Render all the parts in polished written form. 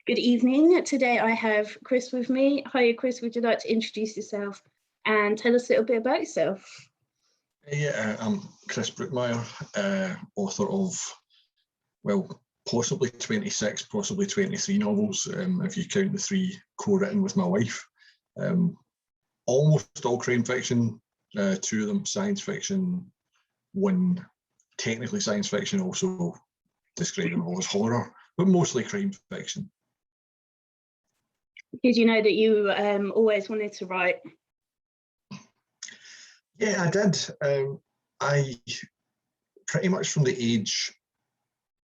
Good evening. Today I have Chris with me. Hi, Chris. Would you like to introduce yourself and tell us a little bit about yourself? Yeah, I'm Chris Brookmyre, author of, well, possibly 26, possibly 23 novels, if you count the 3 co-written with my wife. Almost all crime fiction, 2 of them science fiction, 1 technically science fiction, also describable as horror, but mostly crime fiction. Did you know that you always wanted to write? Yeah, I did. I pretty much from the age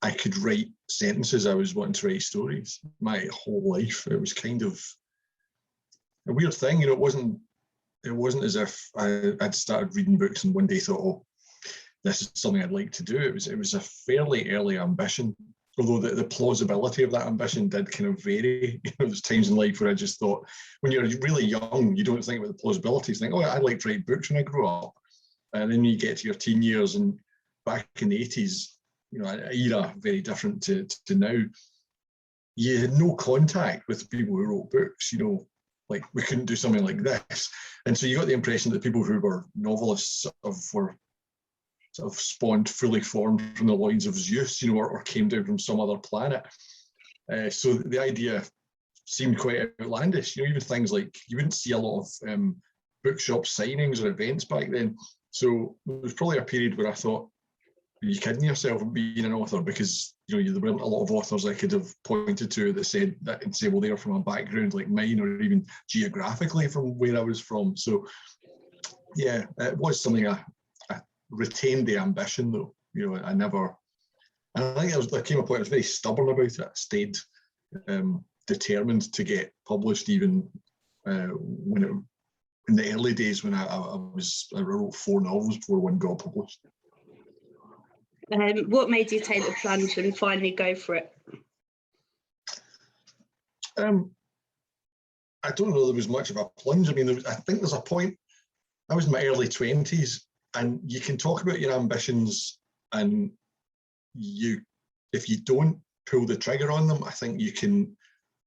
I could write sentences, I was wanting to write stories. My whole life, it was kind of a weird thing. You know, it wasn't as if I'd started reading books and one day thought, oh, this is something I'd like to do. It was a fairly early ambition, although the plausibility of that ambition did kind of vary. You know, there's times in life where I just thought, when you're really young, you don't think about the plausibilities. You think, oh, I'd like to write books when I grow up. And then you get to your teen years, and back in the 80s, you know, an era very different to now. You had no contact with people who wrote books, you know, like we couldn't do something like this. And so you got the impression that people who were novelists were sort of spawned, fully formed from the loins of Zeus, you know, or came down from some other planet. So the idea seemed quite outlandish. You know, even things like, you wouldn't see a lot of bookshop signings or events back then. So there was probably a period where I thought, are you kidding yourself being an author? Because, you know, there weren't a lot of authors I could have pointed to that said that and say, well, they're from a background like mine, or even geographically from where I was from. So yeah, it was something I retained the ambition though. You know, I never, and I think there came a point I was very stubborn about it. I stayed determined to get published, even when it, in the early days when I wrote 4 novels before one got published. What made you take the plunge and finally go for it? I don't know there was much of a plunge. I mean, I think there's a point, I was in my early 20s, and you can talk about your ambitions, and if you don't pull the trigger on them, I think you can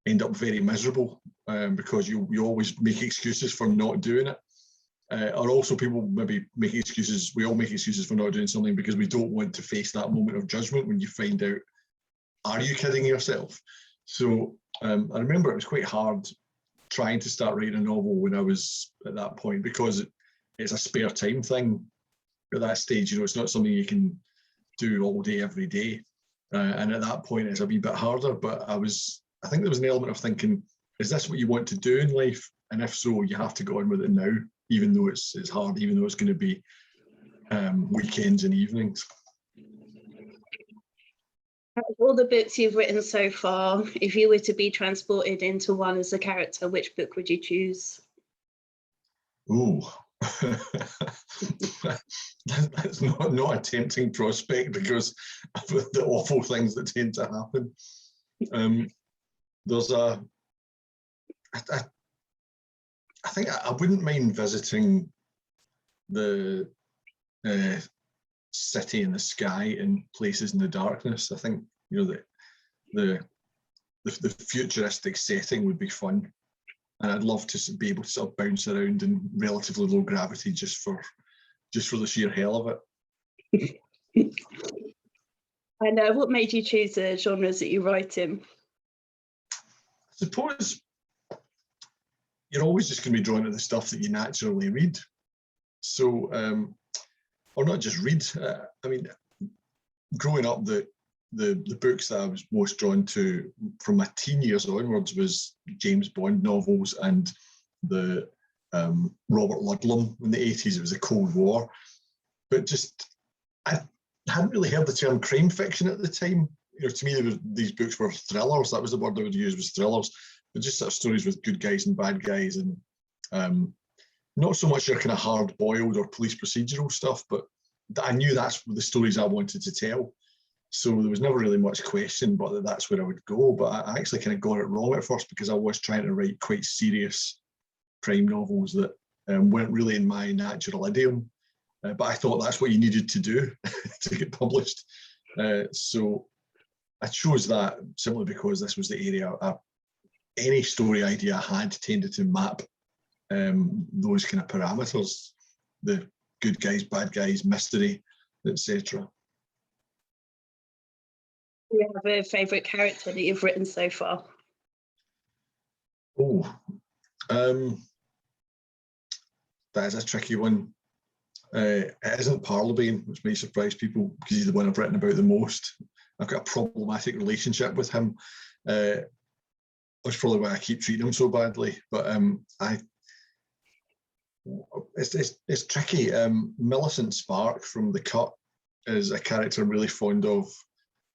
end up very miserable, because you always make excuses for not doing it. Or also people maybe make excuses, we all make excuses for not doing something because we don't want to face that moment of judgment when you find out, are you kidding yourself? So I remember it was quite hard trying to start writing a novel when I was at that point, because it's a spare time thing at that stage. You know, it's not something you can do all day, every day. And at that point it's a wee bit harder, but I think there was an element of thinking, is this what you want to do in life? And if so, you have to go on with it now, even though it's hard, even though it's going to be weekends and evenings. Out of all the books you've written so far, if you were to be transported into one as a character, which book would you choose? Ooh, that's not a tempting prospect because of the awful things that tend to happen. There's I think I wouldn't mind visiting the city in the sky and places in the darkness. I think, you know, the futuristic setting would be fun, and I'd love to be able to sort of bounce around in relatively low gravity just for the sheer hell of it. And what made you choose the genres that you write in? I suppose you're always just going to be drawn to the stuff that you naturally read. So, or not just read. I mean, growing up, the books that I was most drawn to from my teen years onwards was James Bond novels and the Robert Ludlum in the 80s. It was the Cold War. But just, I hadn't really heard the term crime fiction at the time. You know, to me, these books were thrillers. That was the word I would use, was thrillers. But just sort of stories with good guys and bad guys, and not so much your kind of hard-boiled or police procedural stuff, but I knew that's the stories I wanted to tell. So there was never really much question, but that's where I would go. But I actually kind of got it wrong at first, because I was trying to write quite serious crime novels that weren't really in my natural idiom. But I thought that's what you needed to do to get published. So I chose that simply because this was the area any story idea I had tended to map those kind of parameters, the good guys, bad guys, mystery, etc. Do you have a favourite character that you've written so far? Oh, that is a tricky one. It isn't Parlebane, which may surprise people because he's the one I've written about the most. I've got a problematic relationship with him. That's probably why I keep treating him so badly. But it's tricky. Millicent Spark from The Cut is a character I'm really fond of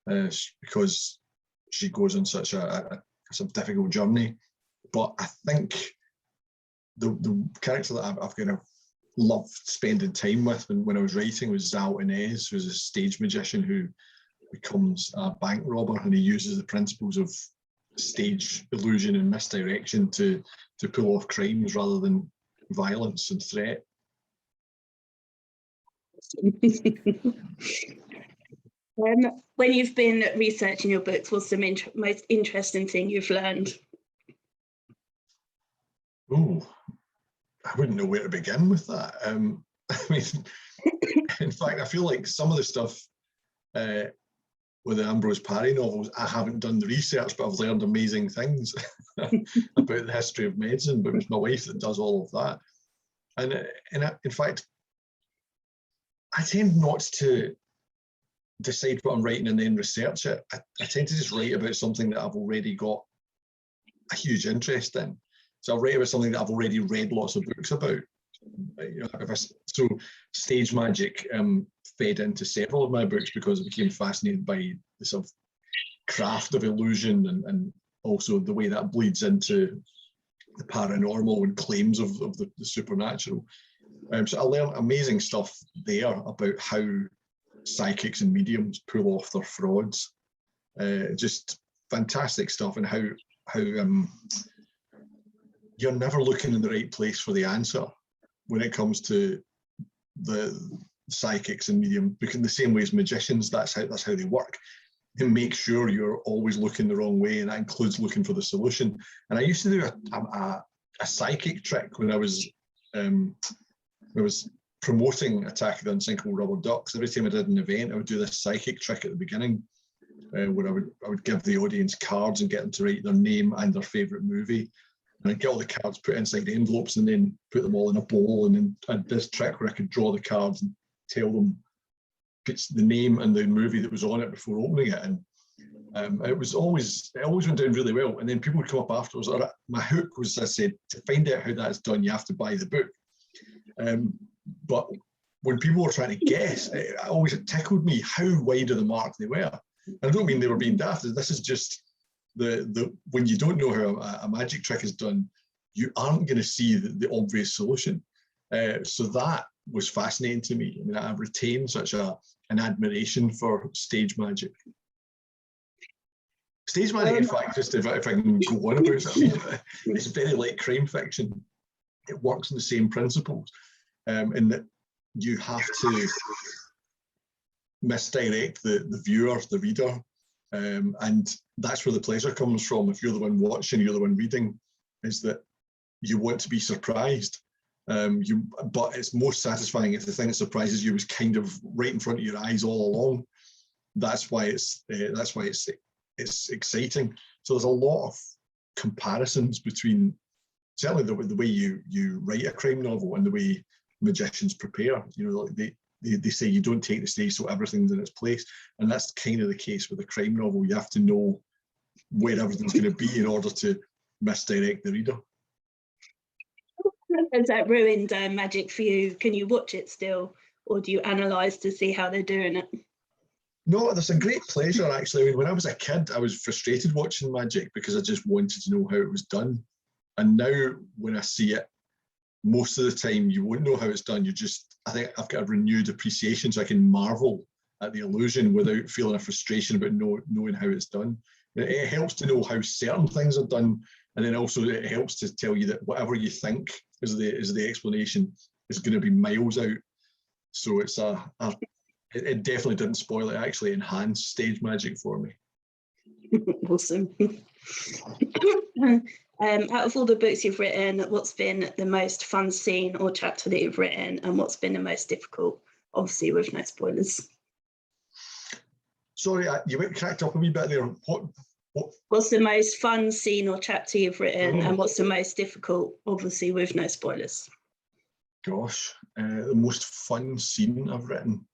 because she goes on such a difficult journey. But I think the character that I've kind of loved spending time with when I was writing was Zal Inez, who's a stage magician who becomes a bank robber, and he uses the principles of stage illusion and misdirection to pull off crimes rather than violence and threat. When you've been researching your books, what's the most interesting thing you've learned? Oh, I wouldn't know where to begin with that. I mean, in fact, I feel like some of the stuff with the Ambrose Parry novels, I haven't done the research, but I've learned amazing things about the history of medicine. But it's my wife that does all of that. And in fact, I tend not to decide what I'm writing and then research it. I tend to just write about something that I've already got a huge interest in. So I'll write about something that I've already read lots of books about. You know, so stage magic fed into several of my books because I became fascinated by the sort of craft of illusion and also the way that bleeds into the paranormal and claims of the supernatural. So I learned amazing stuff there about how psychics and mediums pull off their frauds. Just fantastic stuff, and how you're never looking in the right place for the answer when it comes to the psychics and medium, because in the same way as magicians, that's how they work. They make sure you're always looking the wrong way, and that includes looking for the solution. And I used to do a psychic trick when I was promoting Attack of the Unsinkable Rubber Ducks. Every time I did an event, I would do this psychic trick at the beginning, where I would give the audience cards and get them to write their name and their favourite movie. And I'd get all the cards put inside the envelopes and then put them all in a bowl. And then I had this trick where I could draw the cards and tell them it's the name and the movie that was on it before opening it. And it always went down really well. And then people would come up afterwards. My hook was, I said, to find out how that's done, you have to buy the book. But when people were trying to guess, it always tickled me how wide of the mark they were. And I don't mean they were being daft. This is just when you don't know how a magic trick is done, you aren't going to see the obvious solution. So that was fascinating to me. I mean, I've retained such an admiration for stage magic. Stage magic, in fact, just if I can go on about it, I mean, it's very like crime fiction. It works on the same principles, in that you have to misdirect the viewer, the reader, and that's where the pleasure comes from. If you're the one watching, you're the one reading, is that you want to be surprised. But it's most satisfying if the thing that surprises you is kind of right in front of your eyes all along. That's why it's exciting. So there's a lot of comparisons between certainly the way you write a crime novel and the way magicians prepare. You know, like they say you don't take the stage so everything's in its place, and that's kind of the case with a crime novel. You have to know where everything's going to be in order to misdirect the reader. Has that ruined magic for you? Can you watch it still, or do you analyse to see how they're doing it? No, there's a great pleasure, actually. I mean, when I was a kid, I was frustrated watching magic because I just wanted to know how it was done. And now when I see it, most of the time you won't know how it's done. I think I've got a renewed appreciation, so I can marvel at the illusion without feeling a frustration about knowing how it's done. It helps to know how certain things are done, and then also it helps to tell you that whatever you think is the explanation is going to be miles out. So it definitely didn't spoil it. It actually enhanced stage magic for me. Awesome. Out of all the books you've written, what's been the most fun scene or chapter that you've written, and what's been the most difficult? Obviously, with no spoilers. Sorry, you went cracked up a wee bit there. What's the most fun scene or chapter you've written, and Oh. what's the most difficult? Obviously, with no spoilers. Gosh, the most fun scene I've written.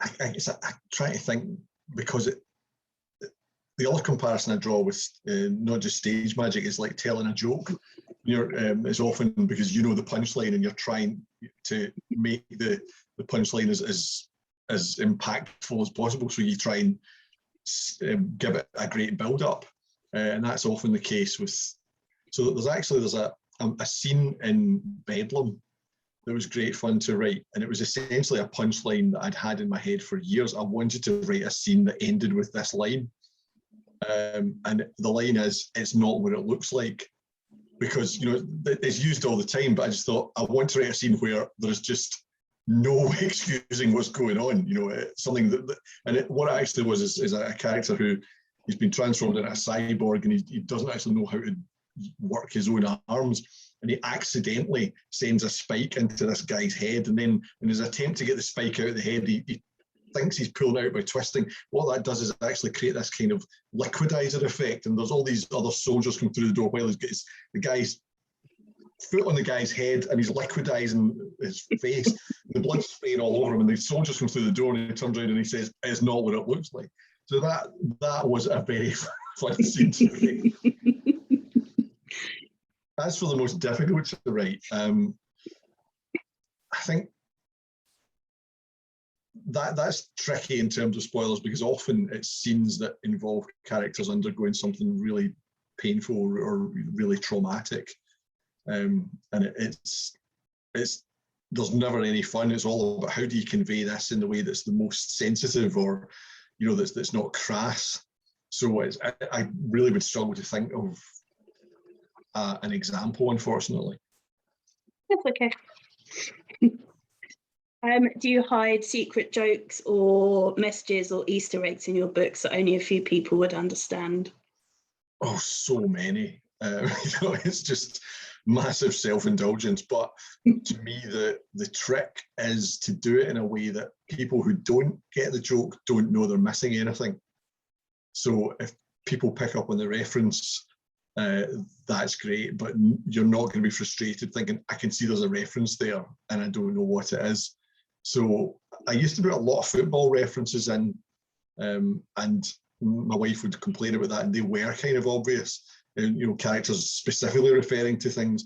I try to think, because the other comparison I draw with not just stage magic is like telling a joke. It's often because you know the punchline and you're trying to make the punchline as impactful as possible. So you try and give it a great build up, and that's often the case with. So there's a scene in Bedlam that was great fun to write, and it was essentially a punchline that I'd had in my head for years. I wanted to write a scene that ended with this line, and the line is, "It's not what it looks like," because it's used all the time. But I just thought I want to write a scene where there's just no excusing what's going on. Something what it actually was is a character who he's been transformed into a cyborg, and he doesn't actually know how to work his own arms, and he accidentally sends a spike into this guy's head, and then in his attempt to get the spike out of the head, he thinks he's pulling it out by twisting. What that does is actually create this kind of liquidizer effect, and there's all these other soldiers come through the door while he's got the guy's foot on the guy's head, and he's liquidizing his face. The blood's spraying all over him, and the soldiers come through the door, and he turns around and he says, "It's not what it looks like." So that was a very fun scene to write. As for the most difficult to write, I think that's tricky in terms of spoilers, because often it's scenes that involve characters undergoing something really painful or really traumatic, and it's there's never any fun. It's all about how do you convey this in the way that's the most sensitive, or that's not crass. So I really would struggle to think of an example, unfortunately. That's okay. Do you hide secret jokes or messages or Easter eggs in your books that only a few people would understand? Oh, so many. It's just massive self-indulgence. But to me, the trick is to do it in a way that people who don't get the joke don't know they're missing anything. So if people pick up on the reference, that's great, but you're not going to be frustrated thinking, I can see there's a reference there and I don't know what it is. So I used to put a lot of football references in, and my wife would complain about that, and they were kind of obvious, characters specifically referring to things.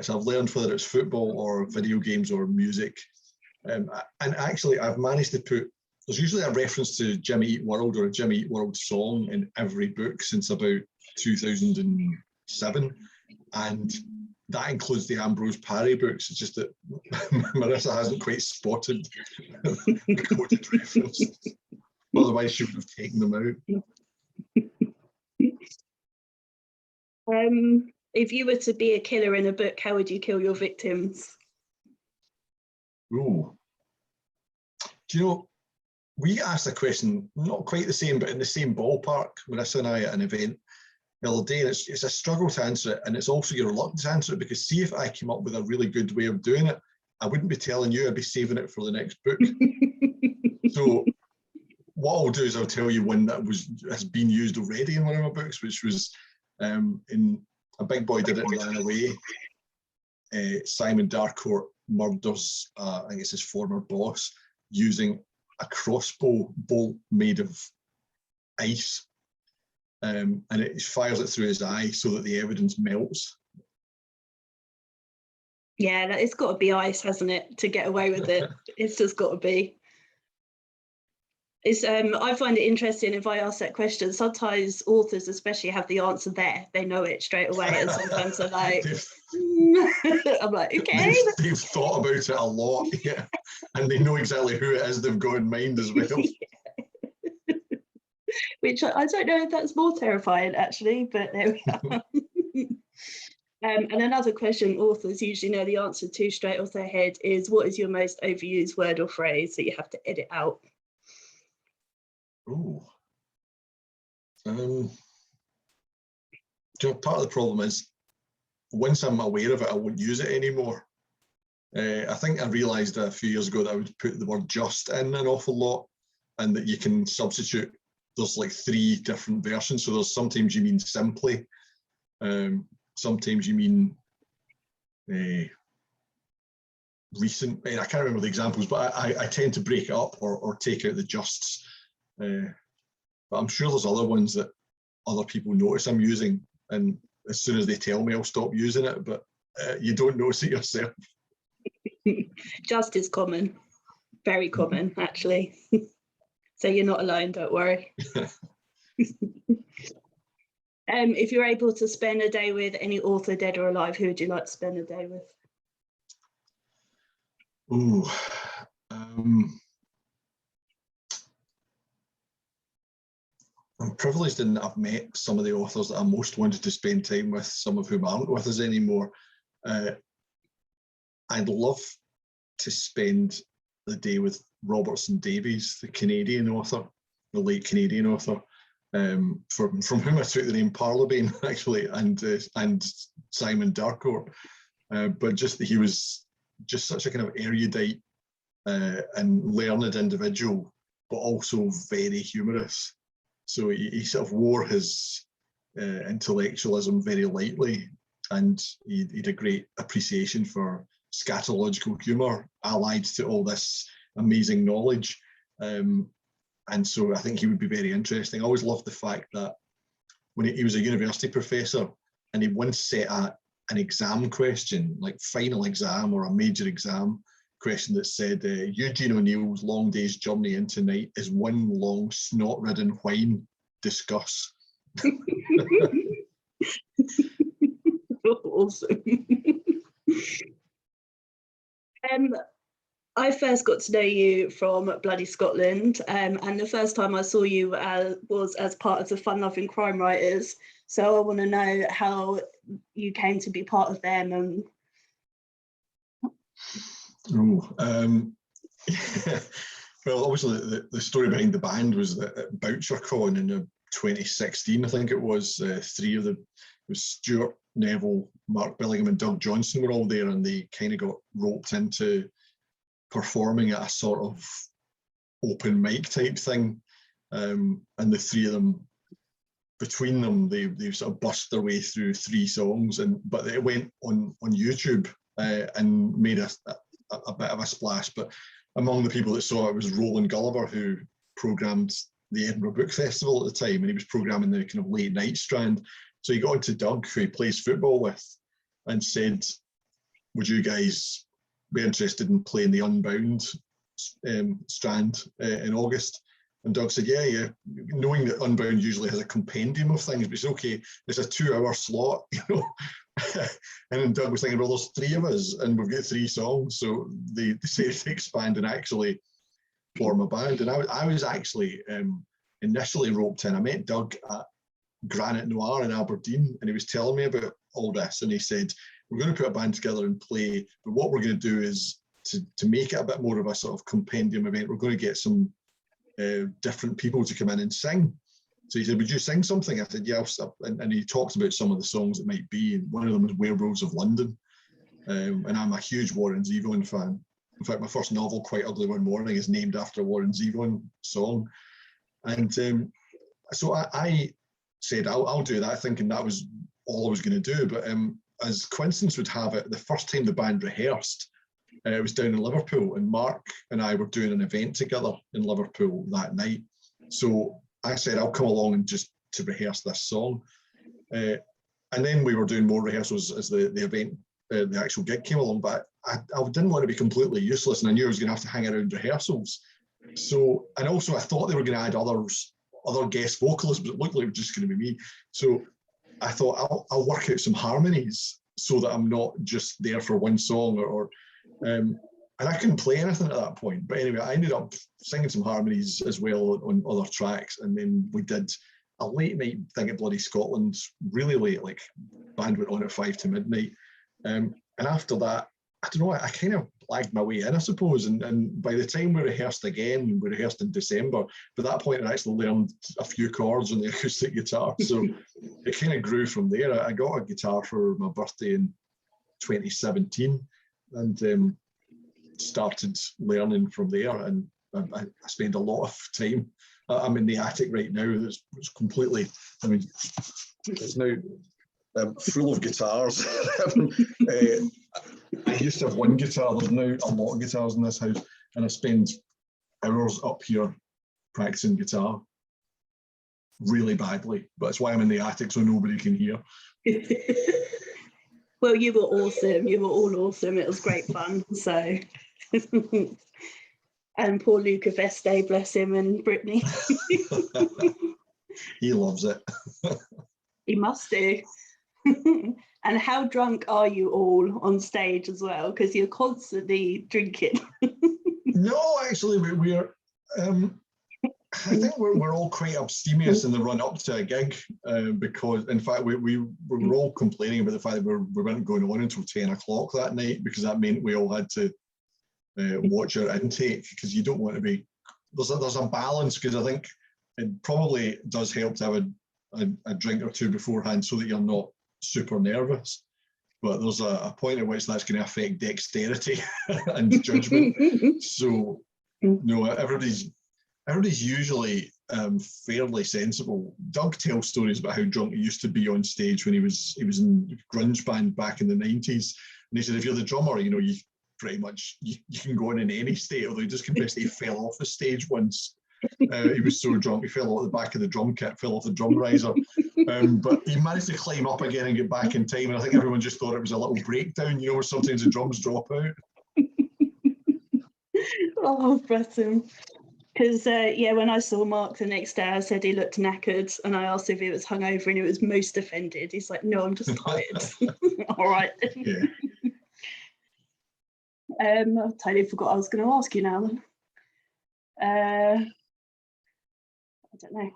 So I've learned whether it's football or video games or music. And actually, I've managed to there's usually a reference to Jimmy Eat World or a Jimmy Eat World song in every book since about 2007. And that includes the Ambrose Parry books. It's just that Marissa hasn't quite spotted the coded reference. Otherwise, she would have taken them out. If you were to be a killer in a book, how would you kill your victims? Oh, do you know, we asked a question, not quite the same, but in the same ballpark, Marissa and I, at an event the other day, and it's a struggle to answer it, and it's also your reluctance to answer it, because see, if I came up with a really good way of doing it, I wouldn't be telling you, I'd be saving it for the next book. So what I'll do is I'll tell you one that has been used already in one of my books, which was in A Big Boy Did It and Ran Away. Simon Darcourt murders, I think it's his former boss, using a crossbow bolt made of ice. And it fires it through his eye so that the evidence melts. Yeah, it's got to be ice, hasn't it, to get away with it? It's just got to be. I find it interesting if I ask that question. Sometimes authors, especially, have the answer there. They know it straight away, and sometimes they're like, I'm like, okay. They've thought about it a lot, yeah, and they know exactly who it is they've got in mind as well. Which I don't know if that's more terrifying, actually, but there we are. And another question authors usually know the answer to straight off their head is, what is your most overused word or phrase that you have to edit out? Oh. Part of the problem is, once I'm aware of it, I won't use it anymore. I think I realised a few years ago that I would put the word just in an awful lot, and that you can substitute. There's like 3 different versions. So there's sometimes you mean simply, sometimes you mean recent. I can't remember the examples, but I tend to break it up or take out the justs. But I'm sure there's other ones that other people notice I'm using, and as soon as they tell me, I'll stop using it. But you don't notice it yourself. Just is common, very common, actually. So you're not alone, don't worry. If you're able to spend a day with any author, dead or alive, who would you like to spend a day with? Ooh, I'm privileged in that I've met some of the authors that I most wanted to spend time with, some of whom aren't with us anymore. I'd love to spend the day with Robertson Davies, the Canadian author, the late Canadian author, from whom I took the name Parlebane, actually, and Simon Darcourt. But just that he was just such a kind of erudite and learned individual, but also very humorous. So he sort of wore his intellectualism very lightly, and he had a great appreciation for scatological humour allied to all this amazing knowledge. And so I think he would be very interesting. I always loved the fact that when he was a university professor, and he once set an exam question, like final exam or a major exam question, that said, Eugene O'Neill's long day's journey into night is one long snot-ridden whine. Discuss. Awesome. I first got to know you from Bloody Scotland, and the first time I saw you was as part of the Fun Loving Crime Writers. So I want to know how you came to be part of them. And well, obviously the story behind the band was that at BoucherCon in 2016, I think it was, 3 of it was Stuart, Neville, Mark Billingham and Doug Johnson were all there, and they kind of got roped into performing at a sort of open mic type thing, and the 3 of them, between them, they sort of bust their way through 3 songs, but it went on YouTube and made a bit of a splash. But among the people that saw it was Roland Gulliver, who programmed the Edinburgh Book Festival at the time, and he was programming the kind of late night strand. So he got into Doug, who he plays football with, and said, would you guys be interested in playing the Unbound strand in August? And Doug said, yeah, knowing that Unbound usually has a compendium of things, but it's okay, it's a 2-hour slot, you know. And then Doug was thinking, well, there's 3 of us and we've got 3 songs. So they decided to expand and actually form a band. And I was actually initially roped in. I met Doug at Granite Noir in Aberdeen, and he was telling me about all this. And he said, we're going to put a band together and play, but what we're going to do is to make it a bit more of a sort of compendium event, we're going to get some different people to come in and sing. So he said, would you sing something? I said, yeah. And he talked about some of the songs it might be, and one of them was Werewolves of London. And I'm a huge Warren Zevon fan. In fact, my first novel, Quite Ugly One Morning, is named after a Warren Zevon song. And so I said, I'll do that, thinking that was all I was going to do. But as coincidence would have it, the first time the band rehearsed, it was down in Liverpool, and Mark and I were doing an event together in Liverpool that night. So I said, I'll come along and just to rehearse this song. And then we were doing more rehearsals as the event, the actual gig came along, but I didn't want to be completely useless, and I knew I was going to have to hang around rehearsals. So, and also I thought they were going to add other guest vocalists, but it looked like it was just going to be me. So I thought I'll work out some harmonies so that I'm not just there for one song and I couldn't play anything at that point. But anyway, I ended up singing some harmonies as well on other tracks. And then we did a late night thing at Bloody Scotland, really late, like band went on at 5 to midnight. And after that, I don't know, I kind of blagged my way in, I suppose. And by the time we rehearsed again, we rehearsed in December. By that point, I actually learned a few chords on the acoustic guitar. So it kind of grew from there. I got a guitar for my birthday in 2017 and started learning from there. And I spend a lot of time. I'm in the attic right now. It's completely, I mean, it's now full of guitars. I used to have one guitar. There's now a lot of guitars in this house, and I spend hours up here practicing guitar really badly. But it's why I'm in the attic, so nobody can hear. Well, you were awesome. You were all awesome. It was great fun. So, and poor Luca Veste, bless him, and Brittany. He loves it. He must do. And how drunk are you all on stage as well? Because you're constantly drinking. No, actually, we're. I think we're all quite abstemious in the run up to a gig because, in fact, we were all complaining about the fact that we weren't going on until 10 o'clock that night, because that meant we all had to watch our intake, because you don't want to be. There's a balance, because I think it probably does help to have a drink or two beforehand so that you're not super nervous. But there's a point at which that's going to affect dexterity and judgment. So, no, everybody's usually fairly sensible. Doug tells stories about how drunk he used to be on stage when he was in a grunge band back in the 90s. And he said, if you're the drummer, you pretty much you can go in any state. Although he just confessed he fell off the stage once. He was so drunk, he fell off the back of the drum kit, fell off the drum riser. But he managed to climb up again and get back in time. And I think everyone just thought it was a little breakdown, where sometimes the drums drop out. Oh, bless him. Because, when I saw Mark the next day, I said he looked knackered, and I asked if he was hungover, and he was most offended. He's like, no, I'm just tired. All right. Yeah. I totally forgot I was going to ask you now then. I don't know.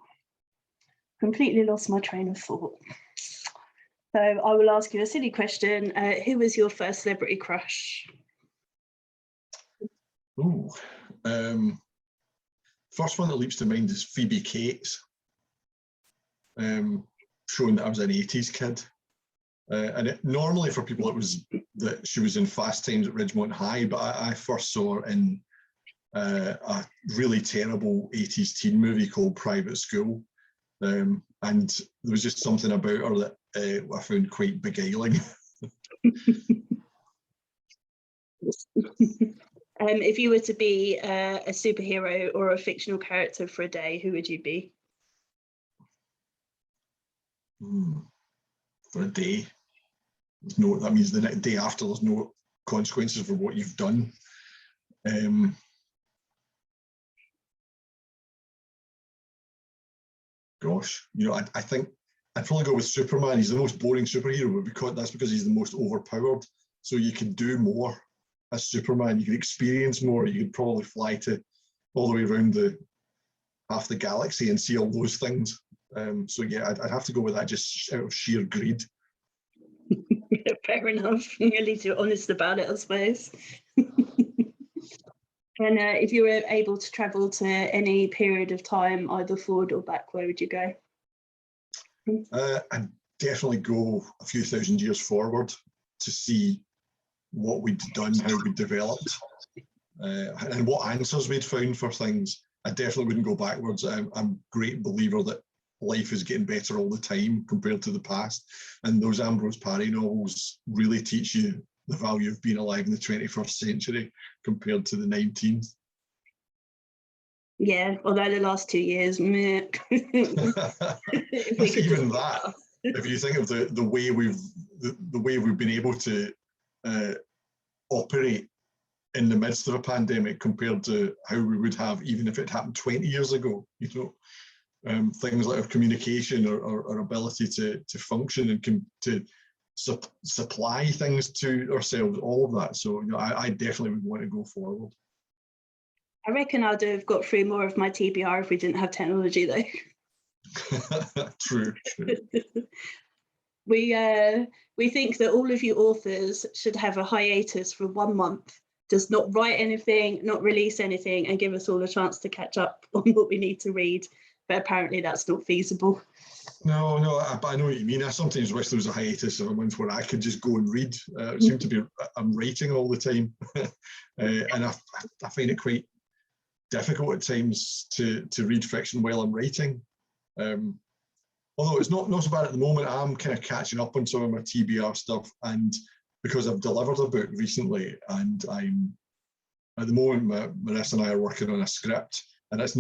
Completely lost my train of thought. So I will ask you a silly question. Who was your first celebrity crush? Ooh. First one that leaps to mind is Phoebe Cates, showing that I was an 80s kid. And normally for people, it was that she was in Fast Times at Ridgemont High, but I first saw her in a really terrible 80s teen movie called Private School. And there was just something about her that I found quite beguiling. If you were to be a superhero or a fictional character for a day, who would you be? For a day. That means the next day after there's no consequences for what you've done. Gosh, I think I'd probably go with Superman. He's the most boring superhero, but that's because he's the most overpowered. So you can do more as Superman. You can experience more. You could probably fly to all the way around half the galaxy and see all those things. So yeah, I'd have to go with that, just out of sheer greed. Fair enough. At least you're honest about it, I suppose. And if you were able to travel to any period of time, either forward or back, where would you go? I'd definitely go a few thousand years forward to see what we'd done, how we'd developed, and what answers we'd found for things. I definitely wouldn't go backwards. I'm a great believer that life is getting better all the time compared to the past. And those Ambrose Parry novels really teach you the value of being alive in the 21st century compared to the 19th. Yeah, although the last 2 years, meh. Even that, if you think of the way we've been able to operate in the midst of a pandemic compared to how we would have even if it happened 20 years ago, things like our communication or our ability to function and to supply things to ourselves, all of that. So I definitely would want to go forward. I reckon I'd have got through more of my TBR if we didn't have technology, though. True. We think that all of you authors should have a hiatus for 1 month, just not write anything, not release anything, and give us all a chance to catch up on what we need to read. But apparently that's not feasible. No, I know what you mean. I sometimes wish there was a hiatus of a month where I could just go and read. It seemed to be, I'm writing all the time. And I find it quite difficult at times to read fiction while I'm writing. Although it's not so bad at the moment. I'm kind of catching up on some of my TBR stuff, and because I've delivered a book recently, and I'm at the moment, Marissa and I are working on a script, and it's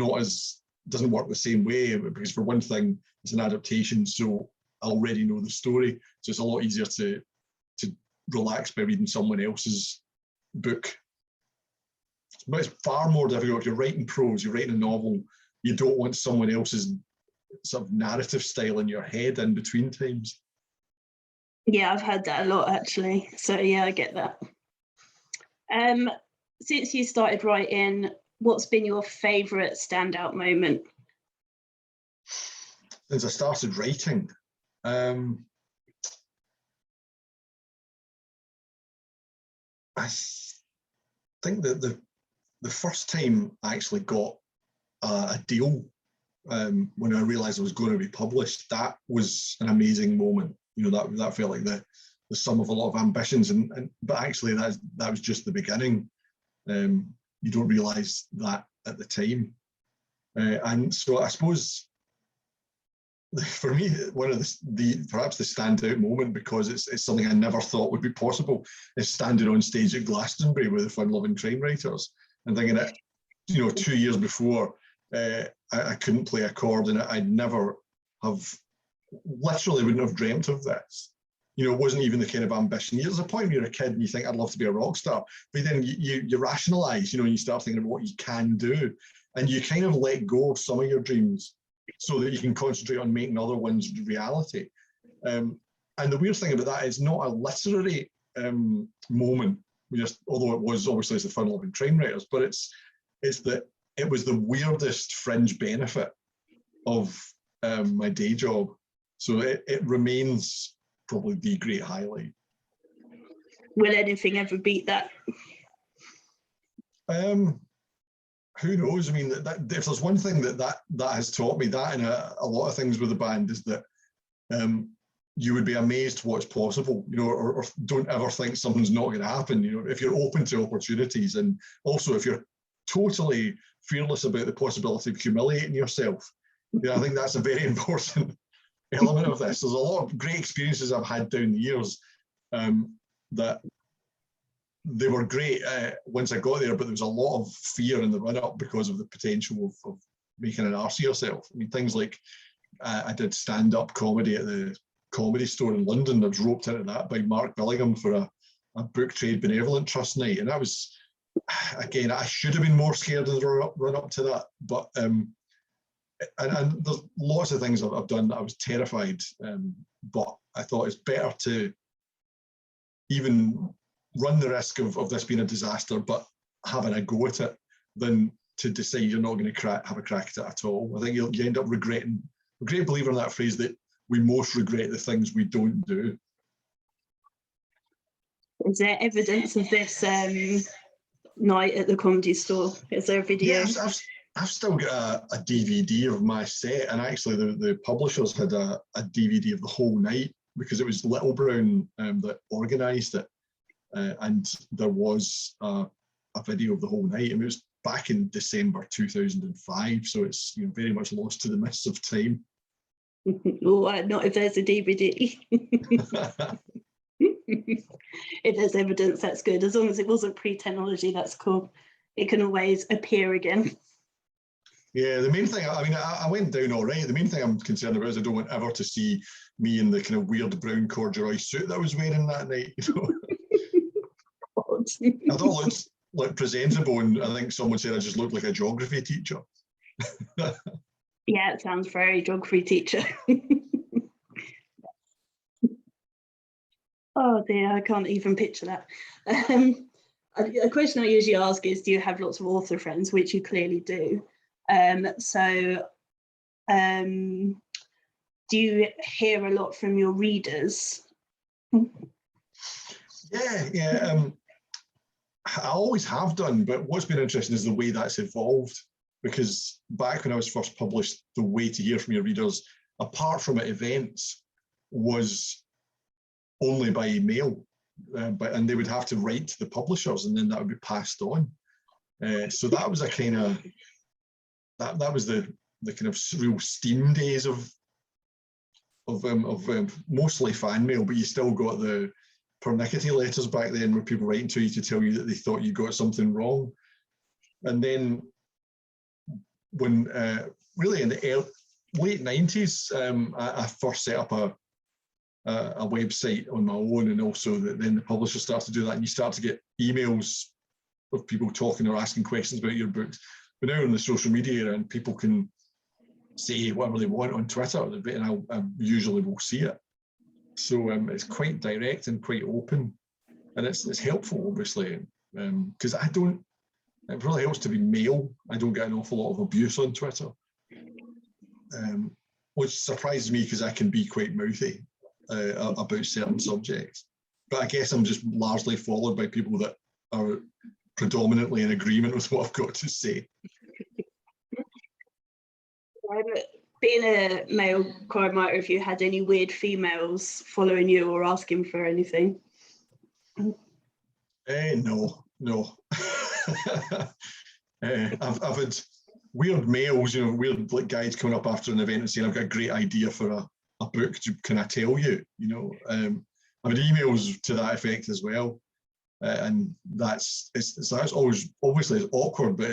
doesn't work the same way, because for one thing, it's an adaptation, so I already know the story, so it's a lot easier to relax by reading someone else's book. But it's far more difficult if you're writing prose, you're writing a novel, you don't want someone else's sort of narrative style in your head in between times. Yeah, I've heard that a lot actually. So yeah, I get that. Since you started writing, what's been your favourite standout moment? Since I started writing, I think that the first time I actually got a deal, when I realised I was going to be published, that was an amazing moment. You know, that felt like the sum of a lot of ambitions, but actually that was just the beginning. You don't realise that at the time, and so I suppose for me, one of perhaps the standout moment, because it's something I never thought would be possible, is standing on stage at Glastonbury with the fun-loving crime writers and thinking that, 2 years before, I couldn't play a chord, and I'd never have, literally wouldn't have dreamt of this. It wasn't even the kind of ambition. There's a point when you're a kid and you think, I'd love to be a rock star, but then you rationalise, and you start thinking of what you can do, and you kind of let go of some of your dreams so that you can concentrate on making other ones reality. And the weird thing about that is not a literary moment, although it was obviously as the fun-loving crime writers, but it's that it was the weirdest fringe benefit of my day job. So it remains probably the great highlight. Will anything ever beat that? Who knows? I mean, if there's one thing that has taught me, that and a lot of things with the band, is that you would be amazed what's possible, or don't ever think something's not going to happen. If you're open to opportunities, and also if you're totally fearless about the possibility of humiliating yourself. I think that's a very important element of this. There's a lot of great experiences I've had down the years that they were great once I got there, but there was a lot of fear in the run-up because of the potential of making an arse of yourself. I mean, things like I did stand-up comedy at the Comedy Store in London. I was roped into that by Mark Billingham for a book trade benevolent trust night, and that was, again, I should have been more scared in the run-up to that, but and there's lots of things I've done that I was terrified, but I thought it's better to even run the risk of this being a disaster, but having a go at it, than to decide you're not going to have a crack at it at all. I think you end up regretting. I'm a great believer in that phrase, that we most regret the things we don't do. Is there evidence of this night at the Comedy Store? Is there a video? Yes, I've still got a DVD of my set, and actually the publishers had a DVD of the whole night, because it was Little Brown that organised it. And there was a video of the whole night. I mean, it was back in December 2005, so it's very much lost to the mists of time. Oh, not if there's a DVD. If there's evidence, that's good. As long as it wasn't pre-technology, that's cool. It can always appear again. Yeah, the main thing, I mean, I went down all right. The main thing I'm concerned about is I don't want ever to see me in the kind of weird brown corduroy suit that I was wearing that night. I thought it looked presentable, and I think someone said I just looked like a geography teacher. Yeah, it sounds very geography teacher. Oh dear, I can't even picture that. A question I usually ask is, do you have lots of author friends? Which you clearly do. do you hear a lot from your readers? Yeah. I always have done, but what's been interesting is the way that's evolved. Because back when I was first published, the way to hear from your readers, apart from at events, was only by email. And they would have to write to the publishers, and then that would be passed on. So that was a kind of that was the kind of real steam days of mostly fan mail, but you still got the pernickety letters back then, where people writing to you to tell you that they thought you got something wrong. And then when really in the late 90s, I first set up a website on my own, and also then the publisher starts to do that, and you start to get emails of people talking or asking questions about your books. But now in the social media era, and people can say whatever they want on Twitter, and I usually will see it. So it's quite direct and quite open, and it's helpful, obviously, because it really helps to be male. I don't get an awful lot of abuse on Twitter, which surprises me because I can be quite mouthy about certain subjects. But I guess I'm just largely followed by people that are predominantly in agreement with what I've got to say. Being a male crime writer, have you had any weird females following you or asking for anything? No. I've had weird males, weird like guys coming up after an event and saying, I've got a great idea for a book, can I tell you? I've had emails to that effect as well. And that's always obviously awkward, but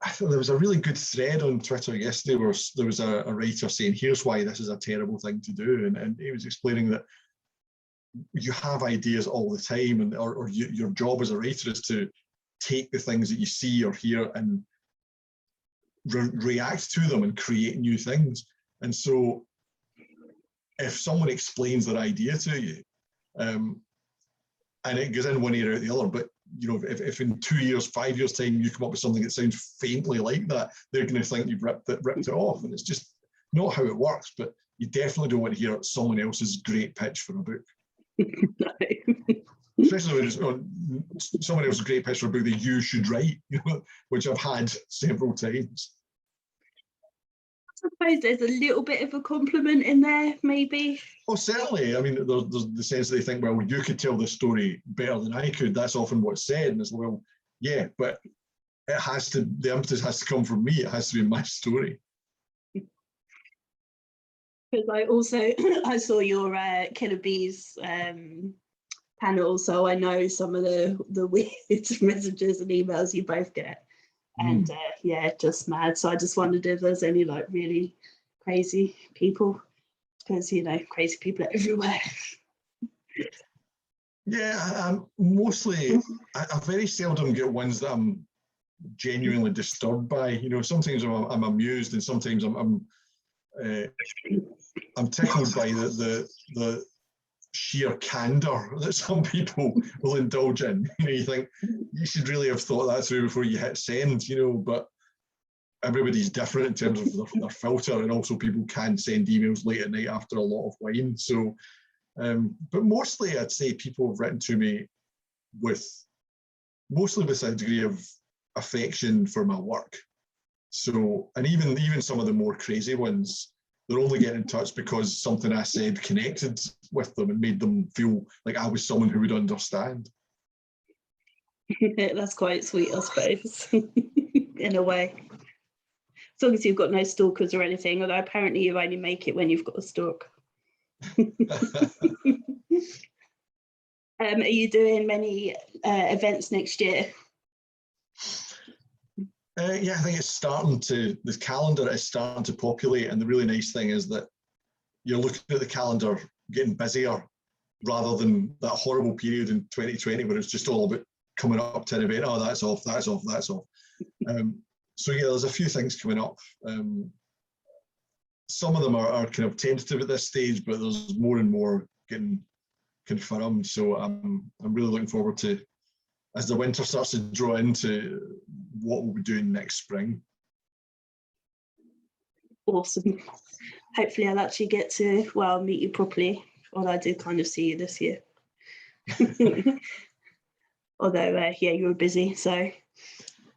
I thought there was a really good thread on Twitter yesterday where there was a writer saying, here's why this is a terrible thing to do. And he was explaining that you have ideas all the time, or your job as a writer is to take the things that you see or hear and react to them and create new things. And so if someone explains their idea to you, and it goes in one ear out the other, but if in 2 years, 5 years time, you come up with something that sounds faintly like that, they're going to think you've ripped it off. And it's just not how it works, but you definitely don't want to hear someone else's great pitch for a book. Especially when someone else's great pitch for a book that you should write, which I've had several times. I suppose there's a little bit of a compliment in there, maybe. Oh, certainly. I mean, there's the sense that they think, well, you could tell this story better than I could. That's often what's said. And it's, well, yeah, but the impetus has to come from me. It has to be my story. Because I saw your Killer Bees panel, so I know some of the weird messages and emails you both get. And just mad. So I just wondered if there's any like really crazy people, because crazy people are everywhere. Yeah, mostly I very seldom get ones that I'm genuinely disturbed by. Sometimes I'm amused, and sometimes I'm tickled by the sheer candor that some people will indulge in. You think you should really have thought that through before you hit send, but everybody's different in terms of their filter, and also people can send emails late at night after a lot of wine. So, but mostly I'd say people have written to me mostly with a degree of affection for my work. So, and even some of the more crazy ones, they're only getting in touch because something I said connected with them and made them feel like I was someone who would understand. That's quite sweet, I suppose, in a way. As long as you've got no stalkers or anything, although apparently you only make it when you've got a stalk. Are you doing many events next year? Yeah, I think the calendar is starting to populate, and the really nice thing is that you're looking at the calendar getting busier rather than that horrible period in 2020 where it's just all about coming up to an event. Oh, that's off. So yeah, there's a few things coming up. Some of them are kind of tentative at this stage, but there's more and more getting confirmed. So I'm really looking forward to, as the winter starts to draw into what we'll be doing next spring. Awesome. Hopefully I'll actually get to, well, meet you properly. Although I did kind of see you this year. Although, yeah, you were busy, so.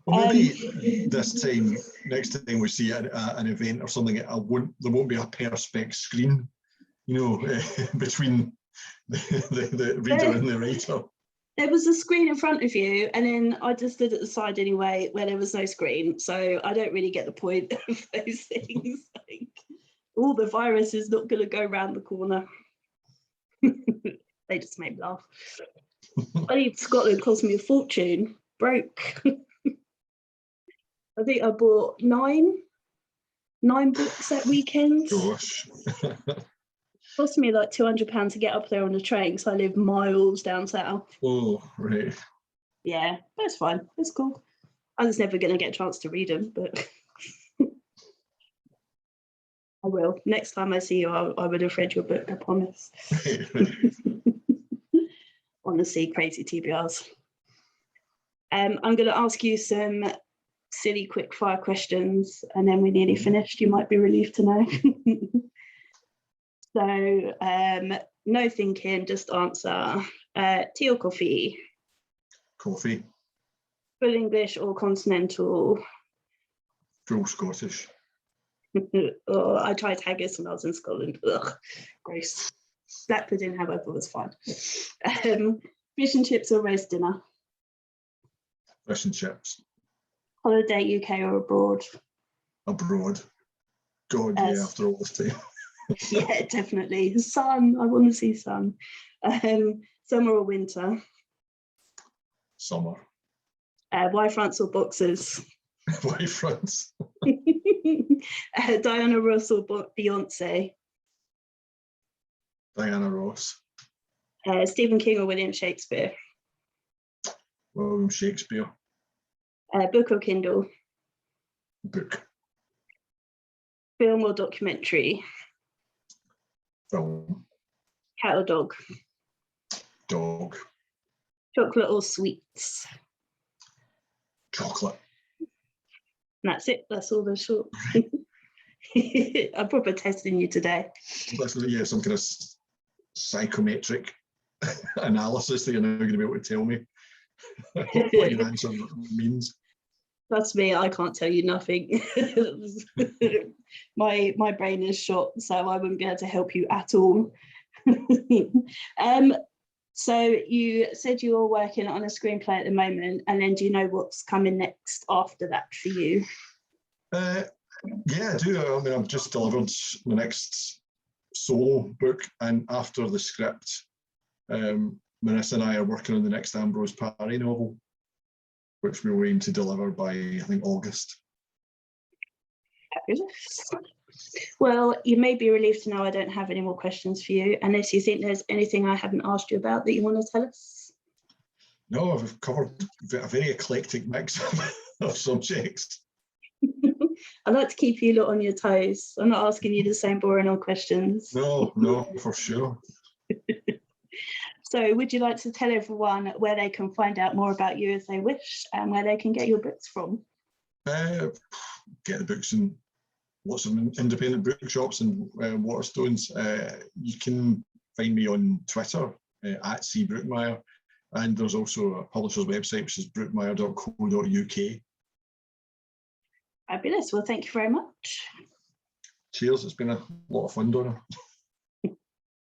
Well, maybe this time, next time we see an event or something, there won't be a perspex screen, you know, between the reader and the writer. There was a screen in front of you, and then I just stood at the side anyway, where there was no screen. So I don't really get the point of those things. Like, the virus is not going to go round the corner. They just made me laugh. I think Scotland cost me a fortune. Broke. I think I bought nine books that weekend. Gosh. Cost me like £200 to get up there on the train because I live miles down south. Oh, right. Yeah, that's fine. It's cool. I was never going to get a chance to read them, but I will. Next time I see you, I would have read your book, I promise. Honestly, crazy TBRs. I'm going to ask you some silly quick fire questions and then we're nearly finished. You might be relieved to know. So no thinking, just answer. Tea or coffee? Coffee. Full English or continental? Full Scottish. Oh, I tried haggis when I was in Scotland. Ugh, gross. Black pudding, however, was fine. Fish and chips or roast dinner? Fish and chips. Holiday, UK or abroad? Abroad. God, yeah, after all this time. Yeah, definitely. Sun, I want to see sun. Summer or winter? Summer. Y fronts or boxers? Y fronts. Diana Ross or Beyonce? Diana Ross. Stephen King or William Shakespeare? William Shakespeare. Book or Kindle? Book. Film or documentary? Film. Cat or dog? Dog. Chocolate or sweets? Chocolate. And that's it. That's all the short. I'm proper testing you today. That's, yeah, some kind of psychometric analysis that you're now going to be able to tell me what your answer means. Trust me, I can't tell you nothing. my brain is shot, so I wouldn't be able to help you at all. So you said you were working on a screenplay at the moment, and then do you know what's coming next after that for you? Yeah, I do. I mean, I've just delivered my next solo book, and after the script, Marissa and I are working on the next Ambrose Parry novel, which we were aiming to deliver by, I think, August. Well, you may be relieved to know I don't have any more questions for you, unless you think there's anything I haven't asked you about that you want to tell us. No, I've covered a very eclectic mix of subjects. I like to keep you lot on your toes. I'm not asking you the same boring old questions. No, for sure. So would you like to tell everyone where they can find out more about you if they wish, and where they can get your books from? Get the books in lots of independent bookshops and Waterstones. You can find me on Twitter at @Brookmyre, and there's also a publisher's website, which is brookmyre.co.uk. Fabulous. Well, thank you very much. Cheers. It's been a lot of fun, Donna.